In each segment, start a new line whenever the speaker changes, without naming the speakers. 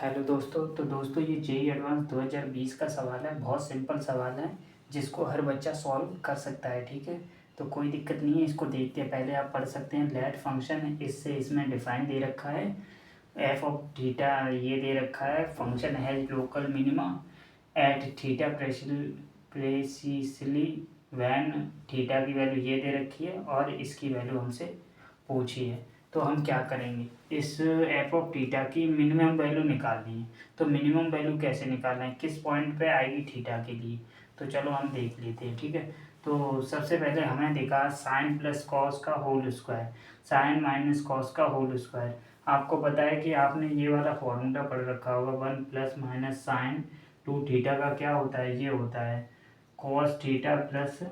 Hello दोस्तों। तो दोस्तों ये जेईई एडवांस 2020 का सवाल है। बहुत सिंपल सवाल है जिसको हर बच्चा सॉल्व कर सकता है। ठीक है, तो कोई दिक्कत नहीं है। इसको देखते हैं, पहले आप पढ़ सकते हैं। लेट फंक्शन है, इससे इसमें डिफाइन दे रखा है एफ ऑफ थीटा, ये दे रखा है फंक्शन है local minima at theta precisely when theta की वैल्यू ये दे रखी है और इसकी वैल्यू हमसे पूछी है। तो हम क्या करेंगे, इस एफ ऑफ थीटा की मिनिमम वैल्यू निकालनी है। तो मिनिमम वैल्यू कैसे निकालना है, किस पॉइंट पे आएगी थीटा के लिए, तो चलो हम देख लेते हैं। ठीक है, तो सबसे पहले हमें देखा साइन प्लस कॉस का whole square, sine minus cos का होल स्क्वायर। आपको पता है कि आपने ये वाला फॉर्मूला पढ़ रखा होगा, 1 + -sin 2 थीटा का क्या होता है, ये होता है cos theta plus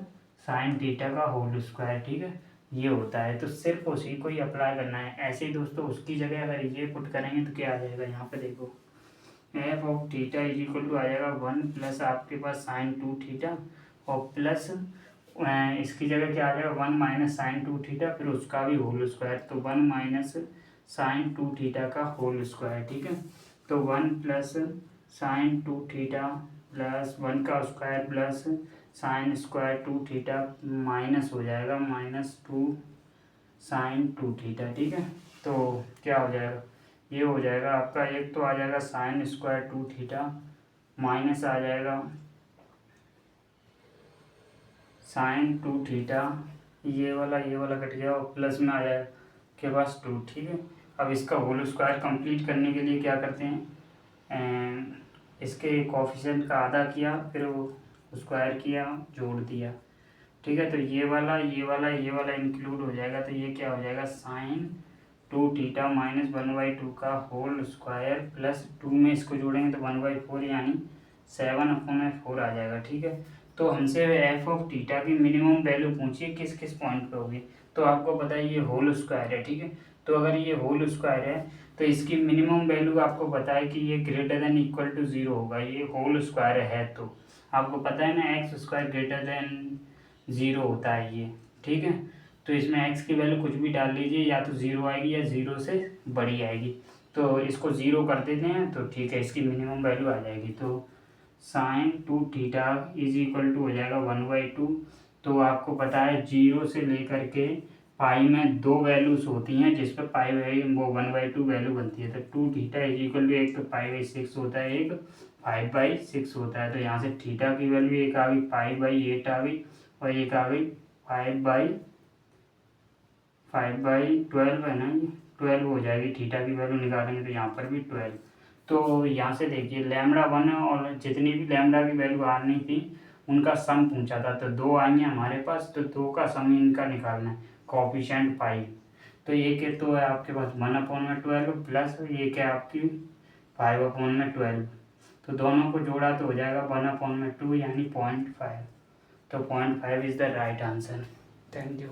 sine theta का होल स्क्वायर। ठीक है, ये होता है। तो सिर्फ उसी को ही अप्लाई करना है। ऐसे ही दोस्तों उसकी जगह अगर ये पुट करेंगे तो क्या आ जाएगा, यहाँ पे देखो F of theta is equal to आ जाएगा 1 प्लस आपके पास साइन 2 थीटा और प्लस इसकी जगह क्या आ जाएगा 1 - sin 2 थीटा, फिर उसका भी होल स्क्वायर। तो 1 - sin 2 थीटा का होल स्क्वायर। ठीक है, तो 1 + sin 2 थीटा प्लस 1 का square plus sine square 2 theta minus हो जाएगा -2 sin 2 थीटा। ठीक है, तो क्या हो जाएगा, ये हो जाएगा आपका, एक तो आ जाएगा साइन स्क्वायर 2 थीटा माइनस आ जाएगा साइन 2 थीटा, ये वाला कट गया और प्लस में आ जाएगा के पास 2। ठीक है, अब इसका होल स्क्वायर कंप्लीट करने के लिए क्या करते हैं, इसके कोफिशिएंट का आधा किया, फिर वो स्क्वायर किया, जोड़ दिया। ठीक है, तो ये वाला इंक्लूड हो जाएगा। तो ये क्या हो जाएगा साइन 2 थीटा माइनस 1/2 का होल स्क्वायर प्लस 2 में इसको जोड़ेंगे तो 1/4 यानी 7/4 आ जाएगा। ठीक है, तो हमसे एफ ऑफ थीटा की मिनिमम वैल्यू पूछिए किस किस पॉइंट पे होगी। तो आपको पता है ये होल स्क्वायर है। ठीक है, तो अगर ये होल स्क्वायर है तो इसकी मिनिमम वैल्यू आपको पता है कि ये ग्रेटर देन इक्वल टू 0 होगा। ये होल स्क्वायर है तो आपको पता है ना, x² ग्रेटर देन 0 होता है ये। ठीक है, तो इसमें x की वैल्यू कुछ भी डाल लीजिए, या तो 0 आएगी या 0 से बड़ी आएगी। तो इसको 0 कर देते हैं तो ठीक है, इसकी मिनिमम वैल्यू आ जाएगी। तो sine 2 theta is equal to हो जाएगा 1/2। तो आपको पता है 0 से लेकर के पाई में 2 वैल्यूज होती हैं, जिस पर पाई वो 1/2 वैल्यू बनती है। तो 2 थीटा इज इक्वल टू, एक तो पाई/6 होता है, एक 5/6 होता है। तो यहाँ से थीटा की वैल्यू एक आ गई पाई/8 आ गई और एक आ गई 5/12 है ना, ये 12 हो जाएगी। थीटा की वैल्यू निकालेंगे तो यहाँ पर भी 12। तो यहाँ से देखिए λ1 और जितनी भी लैम्डा की वैल्यू आनी थी उनका सम पूछा था, तो 2 आई हैं हमारे पास, तो 2 का सम इनका निकालना है कोफिशिएंट पाई। तो ये क्या, तो है आपके पास 1/12 प्लस ये क्या आपकी 5/12। तो दोनों को जोड़ा तो हो जाएगा 1/2 यानी 0.5। तो 0.5 is the right answer. Thank you.